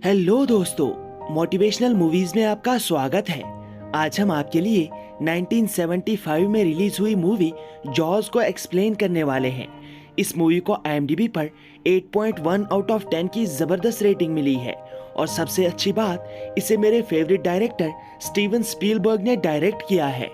Hello दोस्तों, motivational movies में आपका स्वागत है। आज हम आपके लिए 1975 में रिलीज हुई मूवी जॉज को एक्सप्लेन करने वाले हैं। इस मूवी को IMDb पर 8.1 आउट ऑफ 10 की जबरदस्त रेटिंग मिली है और सबसे अच्छी बात, इसे मेरे फेवरेट डायरेक्टर स्टीवन स्पीलबर्ग ने डायरेक्ट किया है।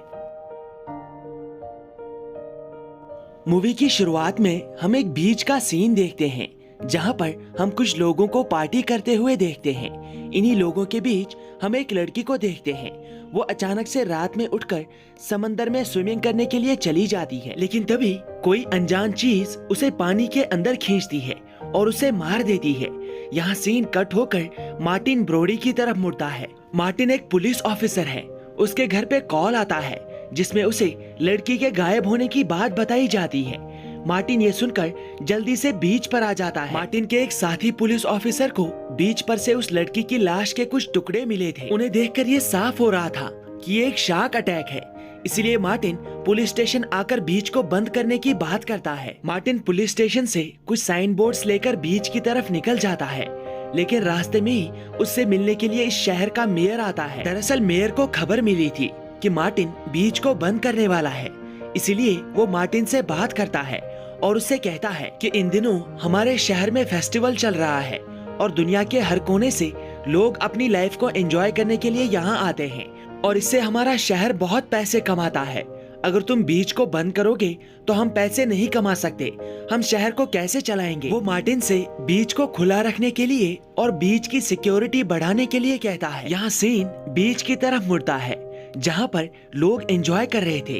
मूवी की शुरुआत में हम एक बीच का सीन देखते हैं जहां पर हम कुछ लोगों को पार्टी करते हुए देखते हैं। इन्हीं लोगों के बीच हम एक लड़की को देखते हैं। वो अचानक से रात में उठकर समंदर में स्विमिंग करने के लिए चली जाती है, लेकिन तभी कोई अनजान चीज उसे पानी के अंदर खींचती है और उसे मार देती है। यहाँ सीन कट होकर मार्टिन ब्रोडी की तरफ मुड़ता है। मार्टिन एक पुलिस ऑफिसर है। उसके घर पे कॉल आता है जिसमें उसे लड़की के गायब होने की बात बताई जाती है। मार्टिन ये सुनकर जल्दी से बीच पर आ जाता है। मार्टिन के एक साथी पुलिस ऑफिसर को बीच पर से उस लड़की की लाश के कुछ टुकड़े मिले थे। उन्हें देखकर ये साफ हो रहा था कि ये एक शार्क अटैक है। इसलिए मार्टिन पुलिस स्टेशन आकर बीच को बंद करने की बात करता है। मार्टिन पुलिस स्टेशन से कुछ साइन बोर्ड्स लेकर बीच की तरफ निकल जाता है, लेकिन रास्ते में ही उससे मिलने के लिए इस शहर का मेयर आता है। दरअसल मेयर को खबर मिली थी कि मार्टिन बीच को बंद करने वाला है, इसीलिए वो मार्टिन से बात करता है और उससे कहता है कि इन दिनों हमारे शहर में फेस्टिवल चल रहा है और दुनिया के हर कोने से लोग अपनी लाइफ को एंजॉय करने के लिए यहाँ आते हैं और इससे हमारा शहर बहुत पैसे कमाता है। अगर तुम बीच को बंद करोगे तो हम पैसे नहीं कमा सकते, हम शहर को कैसे चलाएंगे। वो मार्टिन से बीच को खुला रखने के लिए और बीच की सिक्योरिटी बढ़ाने के लिए कहता है। यहाँ सीन बीच की तरफ मुड़ता है जहाँ पर लोग एंजॉय कर रहे थे।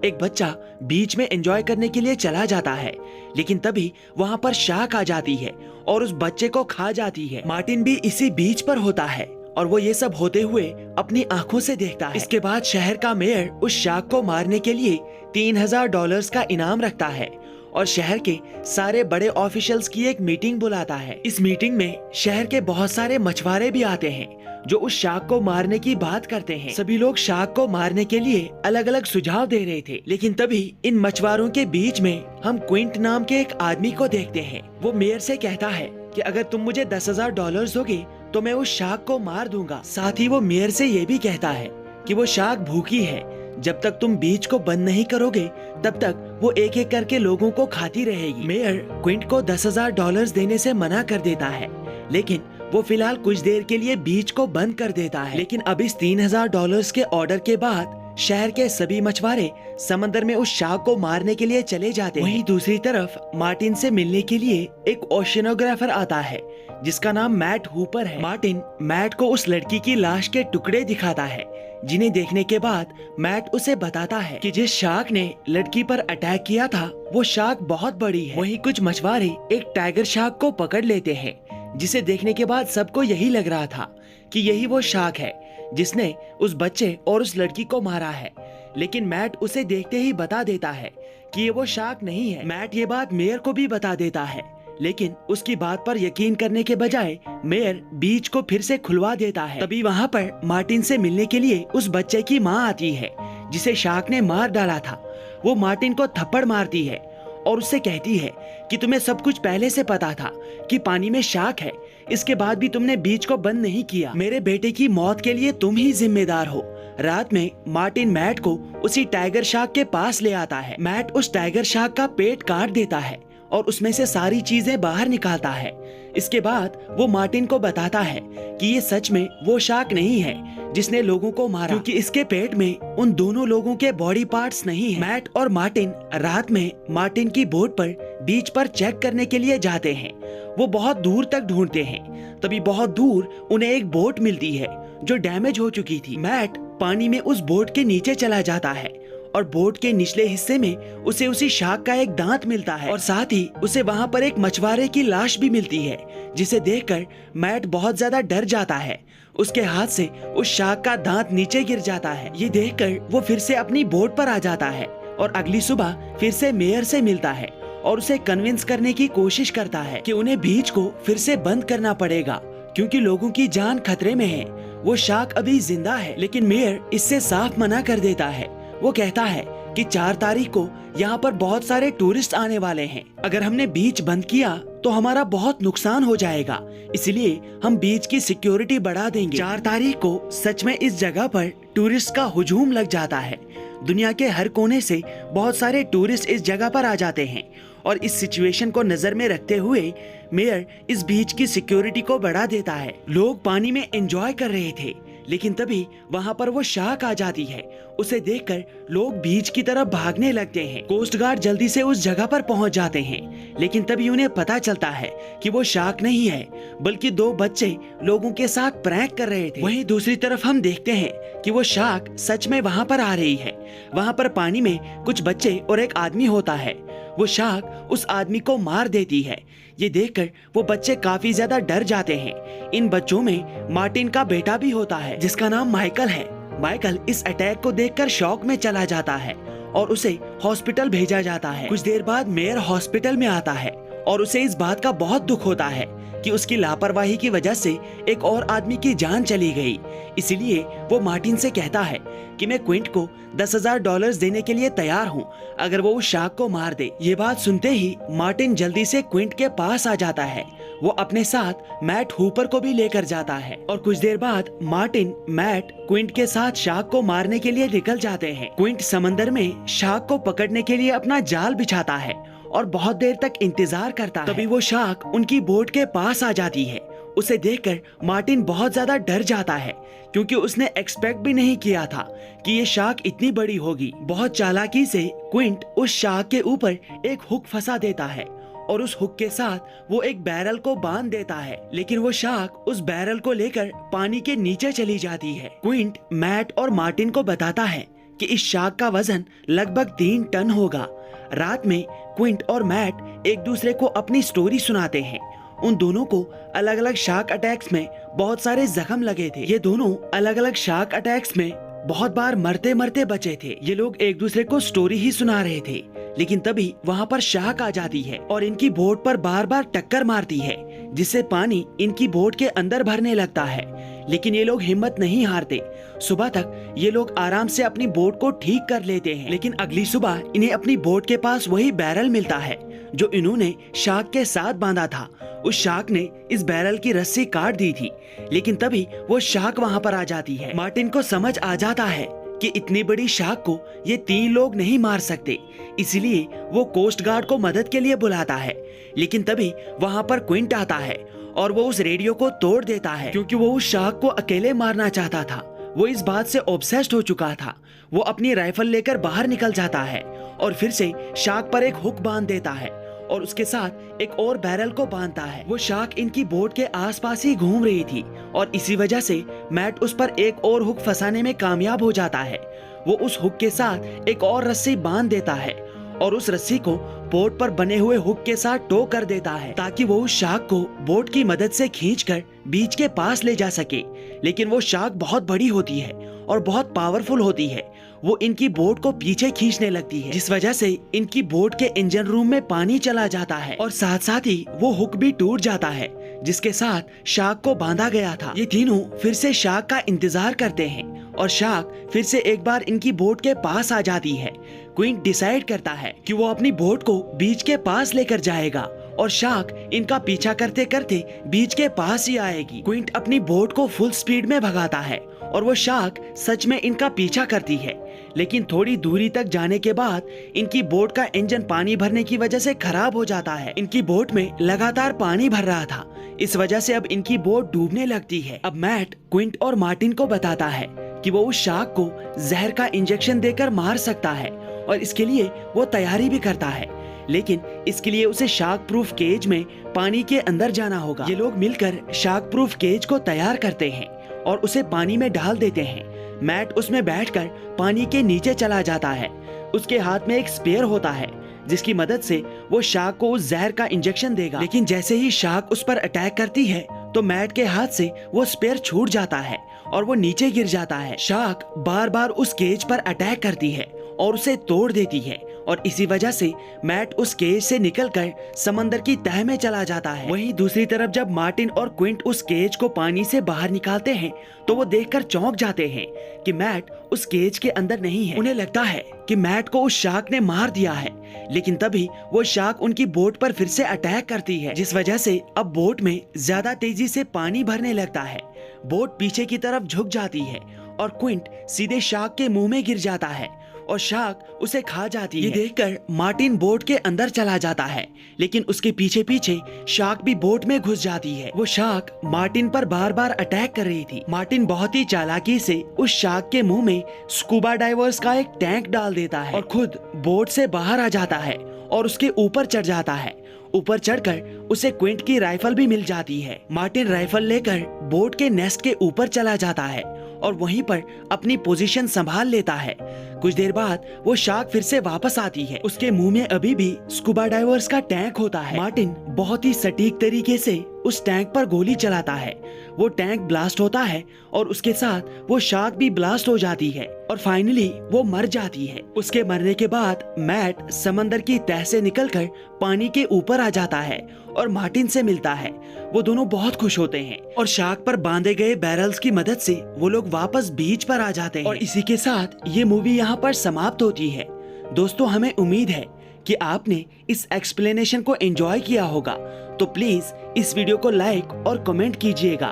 एक बच्चा बीच में एंजॉय करने के लिए चला जाता है, लेकिन तभी वहाँ पर शार्क आ जाती है और उस बच्चे को खा जाती है। मार्टिन भी इसी बीच पर होता है और वो ये सब होते हुए अपनी आंखों से देखता है। इसके बाद शहर का मेयर उस शार्क को मारने के लिए $3000 का इनाम रखता है और शहर के सारे बड़े ऑफिशियल्स की एक मीटिंग बुलाता है। इस मीटिंग में शहर के बहुत सारे मछुआरे भी आते हैं जो उस शार्क को मारने की बात करते हैं। सभी लोग शार्क को मारने के लिए अलग अलग सुझाव दे रहे थे, लेकिन तभी इन मछुआरों के बीच में हम क्विंट नाम के एक आदमी को देखते हैं। वो मेयर से कहता है कि अगर तुम मुझे $10,000 दोगे तो मैं उस शार्क को मार दूंगा। साथ ही वो मेयर से ये भी कहता है कि वो शार्क भूखी है, जब तक तुम बीच को बंद नहीं करोगे तब तक वो एक एक करके लोगों को खाती रहेगी। मेयर क्विंट को $10,000 देने से मना कर देता है, लेकिन वो फिलहाल कुछ देर के लिए बीच को बंद कर देता है। लेकिन अब इस $3000 के ऑर्डर के बाद शहर के सभी मछुआरे समंदर में उस शार्क को मारने के लिए चले जाते हैं। वहीं दूसरी तरफ मार्टिन से मिलने के लिए एक ओशियनोग्राफर आता है जिसका नाम मैट हूपर है। मार्टिन मैट को उस लड़की की लाश के टुकड़े दिखाता है, जिन्हें देखने के बाद मैट उसे बताता है कि जिस शार्क ने लड़की पर अटैक किया था वो शार्क बहुत बड़ी है। वहीं कुछ मछुआरे एक टाइगर शार्क को पकड़ लेते हैं, जिसे देखने के बाद सबको यही लग रहा था कि यही वो शार्क है जिसने उस बच्चे और उस लड़की को मारा है। लेकिन मैट उसे देखते ही बता देता है कि ये वो शार्क नहीं है। मैट ये बात मेयर को भी बता देता है, लेकिन उसकी बात पर यकीन करने के बजाय मेयर बीच को फिर से खुलवा देता है। तभी वहाँ पर मार्टिन से मिलने के लिए उस बच्चे की माँ आती है जिसे शार्क ने मार डाला था। वो मार्टिन को थप्पड़ मारती है और उससे कहती है कि तुम्हें सब कुछ पहले से पता था कि पानी में शार्क है, इसके बाद भी तुमने बीच को बंद नहीं किया। मेरे बेटे की मौत के लिए तुम ही जिम्मेदार हो। रात में मार्टिन मैट को उसी टाइगर शार्क के पास ले आता है। मैट उस टाइगर शार्क का पेट काट देता है और उसमें से सारी चीजें बाहर निकालता है। इसके बाद वो मार्टिन को बताता है कि ये सच में वो शार्क नहीं है जिसने लोगों को मारा, क्योंकि इसके पेट में उन दोनों लोगों के बॉडी पार्ट्स नहीं है। मैट और मार्टिन रात में मार्टिन की बोट पर बीच पर चेक करने के लिए जाते हैं। वो बहुत दूर तक ढूंढते हैं, तभी बहुत दूर उन्हें एक बोट मिलती है जो डैमेज हो चुकी थी। मैट पानी में उस बोट के नीचे चला जाता है और बोट के निचले हिस्से में उसे उसी शार्क का एक दांत मिलता है और साथ ही उसे वहाँ पर एक मछुआरे की लाश भी मिलती है, जिसे देखकर मैट बहुत ज्यादा डर जाता है। उसके हाथ से उस शार्क का दांत नीचे गिर जाता है। ये देखकर वो फिर से अपनी बोट पर आ जाता है और अगली सुबह फिर से मेयर से मिलता है और उसे कन्विंस करने की कोशिश करता है कि उन्हें बीच को फिर से बंद करना पड़ेगा क्योंकि लोगों की जान खतरे में है। वो शार्क अभी जिंदा है, लेकिन मेयर इससे साफ मना कर देता है। वो कहता है कि 4 तारीख को यहाँ पर बहुत सारे टूरिस्ट आने वाले हैं। अगर हमने बीच बंद किया तो हमारा बहुत नुकसान हो जाएगा, इसलिए हम बीच की सिक्योरिटी बढ़ा देंगे। 4 तारीख को सच में इस जगह पर टूरिस्ट का हुजूम लग जाता है। दुनिया के हर कोने से बहुत सारे टूरिस्ट इस जगह पर आ जाते हैं और इस सिचुएशन को नजर में रखते हुए मेयर इस बीच की सिक्योरिटी को बढ़ा देता है। लोग पानी में एंजॉय कर रहे थे, लेकिन तभी वहाँ पर वो शार्क आ जाती है। उसे देखकर लोग बीच की तरफ भागने लगते हैं। कोस्ट गार्ड जल्दी से उस जगह पर पहुँच जाते हैं, लेकिन तभी उन्हें पता चलता है कि वो शार्क नहीं है, बल्कि 2 बच्चे लोगों के साथ प्रैंक कर रहे थे। वहीं दूसरी तरफ हम देखते हैं कि वो शार्क सच में वहाँ पर आ रही है। वहाँ पर पानी में कुछ बच्चे और एक आदमी होता है। वो शार्क उस आदमी को मार देती है। ये देखकर वो बच्चे काफी ज्यादा डर जाते हैं। इन बच्चों में मार्टिन का बेटा भी होता है, जिसका नाम माइकल है। माइकल इस अटैक को देखकर शॉक में चला जाता है और उसे हॉस्पिटल भेजा जाता है। कुछ देर बाद मेयर हॉस्पिटल में आता है और उसे इस बात का बहुत दुख होता है कि उसकी लापरवाही की वजह से एक और आदमी की जान चली गई। इसलिए वो मार्टिन से कहता है कि मैं क्विंट को $10,000 देने के लिए तैयार हूँ अगर वो उस शार्क को मार दे। ये बात सुनते ही मार्टिन जल्दी से क्विंट के पास आ जाता है। वो अपने साथ मैट हूपर को भी लेकर जाता है और कुछ देर बाद मार्टिन, मैट, क्विंट के साथ शार्क को मारने के लिए निकल जाते हैं। क्विंट समंदर में शार्क को पकड़ने के लिए अपना जाल बिछाता है और बहुत देर तक इंतजार करता है। तभी वो शार्क उनकी बोट के पास आ जाती है। उसे देखकर मार्टिन बहुत ज्यादा डर जाता है, क्योंकि उसने एक्सपेक्ट भी नहीं किया था कि ये शार्क इतनी बड़ी होगी। बहुत चालाकी से क्विंट उस शार्क के ऊपर एक हुक फंसा देता है और उस हुक के साथ वो एक बैरल को बांध देता है, लेकिन वो शार्क उस बैरल को लेकर पानी के नीचे चली जाती है। क्विंट मैट और मार्टिन को बताता है कि इस शार्क का वजन लगभग 3 टन होगा। रात में क्विंट और मैट एक दूसरे को अपनी स्टोरी सुनाते हैं। उन दोनों को अलग अलग शार्क अटैक्स में बहुत सारे जख्म लगे थे। ये दोनों अलग अलग शार्क अटैक्स में बहुत बार मरते मरते बचे थे। ये लोग एक दूसरे को स्टोरी ही सुना रहे थे, लेकिन तभी वहाँ पर शार्क आ जाती है और इनकी बोट पर बार बार टक्कर मारती है, जिससे पानी इनकी बोट के अंदर भरने लगता है। लेकिन ये लोग हिम्मत नहीं हारते। सुबह तक ये लोग आराम से अपनी बोट को ठीक कर लेते हैं, लेकिन अगली सुबह इन्हें अपनी बोट के पास वही बैरल मिलता है जो इन्होंने शार्क के साथ बांधा था। उस शार्क ने इस बैरल की रस्सी काट दी थी, लेकिन तभी वो शार्क वहाँ पर आ जाती है। मार्टिन को समझ आ जाता है कि इतनी बड़ी शार्क को ये 3 लोग नहीं मार सकते, इसलिए वो कोस्ट गार्ड को मदद के लिए बुलाता है। लेकिन तभी वहाँ पर क्विंट आता है और वो उस रेडियो को तोड़ देता है, क्योंकि वो उस शार्क को अकेले मारना चाहता था। वो इस बात से ऑब्सेस्ड हो चुका था। वो अपनी राइफल लेकर बाहर निकल जाता है और फिर से शार्क पर एक हुक बांध देता है और उसके साथ एक और बैरल को बांधता है। वो शार्क इनकी बोट के आसपास ही घूम रही थी और इसी वजह से मैट उस पर एक और हुक फंसाने में कामयाब हो जाता है। वो उस हुक के साथ एक और रस्सी बांध देता है और उस रस्सी को बोट पर बने हुए हुक के साथ टो कर देता है, ताकि वो उस शार्क को बोट की मदद से खींचकर बीच के पास ले जा सके। लेकिन वो शार्क बहुत बड़ी होती है और बहुत पावरफुल होती है। वो इनकी बोट को पीछे खींचने लगती है, जिस वजह से इनकी बोट के इंजन रूम में पानी चला जाता है और साथ साथ ही वो हुक भी टूट जाता है जिसके साथ शार्क को बांधा गया था। ये तीनों फिर से शार्क का इंतजार करते हैं और शार्क फिर से एक बार इनकी बोट के पास आ जाती है। क्विंट डिसाइड करता है कि वो अपनी बोट को बीच के पास लेकर जाएगा और शार्क इनका पीछा करते करते बीच के पास ही आएगी। क्विंट अपनी बोट को फुल स्पीड में भगाता है और वो शार्क सच में इनका पीछा करती है, लेकिन थोड़ी दूरी तक जाने के बाद इनकी बोट का इंजन पानी भरने की वजह से खराब हो जाता है। इनकी बोट में लगातार पानी भर रहा था, इस वजह से अब इनकी बोट डूबने लगती है। अब मैट क्विंट और मार्टिन को बताता है कि वो उस शार्क को जहर का इंजेक्शन देकर मार सकता है और इसके लिए वो तैयारी भी करता है, लेकिन इसके लिए उसे शार्क प्रूफ केज में पानी के अंदर जाना होगा। ये लोग मिलकर शार्क प्रूफ केज को तैयार करते हैं और उसे पानी में डाल देते हैं। मैट उसमें बैठकर पानी के नीचे चला जाता है। उसके हाथ में एक स्पेयर होता है जिसकी मदद से वो शार्क को उस जहर का इंजेक्शन देगा, लेकिन जैसे ही शार्क उस पर अटैक करती है तो मैट के हाथ से वो स्पेयर छूट जाता है और वो नीचे गिर जाता है। शार्क बार बार उस केज पर अटैक करती है और उसे तोड़ देती है और इसी वजह से मैट उस केज से निकलकर समंदर की तह में चला जाता है। वहीं दूसरी तरफ जब मार्टिन और क्विंट उस केज को पानी से बाहर निकालते हैं तो वो देखकर चौंक जाते हैं कि मैट उस केज के अंदर नहीं है। उन्हें लगता है कि मैट को उस शार्क ने मार दिया है, लेकिन तभी वो शार्क उनकी बोट पर फिर से अटैक करती है, जिस वजह से अब बोट में ज्यादा तेजी से पानी भरने लगता है। बोट पीछे की तरफ झुक जाती है और क्विंट सीधे शार्क के मुंह में गिर जाता है और शार्क उसे खा जाती है। ये देखकर मार्टिन बोट के अंदर चला जाता है, लेकिन उसके पीछे पीछे शार्क भी बोट में घुस जाती है। वो शार्क मार्टिन पर बार बार अटैक कर रही थी। मार्टिन बहुत ही चालाकी से उस शार्क के मुंह में स्कूबा डाइवर्स का एक टैंक डाल देता है और खुद बोट से बाहर आ जाता है और उसके ऊपर चढ़ जाता है। ऊपर चढ़कर उसे क्विंट की राइफल भी मिल जाती है। मार्टिन राइफल लेकर बोट के नेस्ट के ऊपर चला जाता है और वहीं पर अपनी पोजीशन संभाल लेता है। कुछ देर बाद वो शार्क फिर से वापस आती है। उसके मुंह में अभी भी स्कूबा डाइवर्स का टैंक होता है। मार्टिन बहुत ही सटीक तरीके से उस टैंक पर गोली चलाता है। वो टैंक ब्लास्ट होता है और उसके साथ वो शार्क भी ब्लास्ट हो जाती है और फाइनली वो मर जाती है। उसके मरने के बाद मैट समंदर की तह से निकलकर पानी के ऊपर आ जाता है और मार्टिन से मिलता है। वो दोनों बहुत खुश होते हैं और शार्क पर बांधे गए बैरल्स की मदद से वो लोग वापस बीच पर आ जाते हैं। और इसी के साथ ये मूवी यहाँ पर समाप्त होती है। दोस्तों, हमें उम्मीद है कि आपने इस एक्सप्लेनेशन को एंजॉय किया होगा, तो प्लीज इस वीडियो को लाइक और कमेंट कीजिएगा।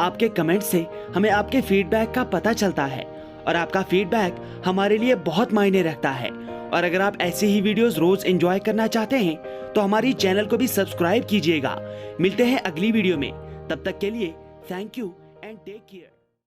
आपके कमेंट से हमें आपके फीडबैक का पता चलता है और आपका फीडबैक हमारे लिए बहुत मायने रखता है। और अगर आप ऐसे ही वीडियोस रोज एंजॉय करना चाहते हैं तो हमारी चैनल को भी सब्सक्राइब कीजिएगा। मिलते हैं अगली वीडियो में, तब तक के लिए thank you and take care.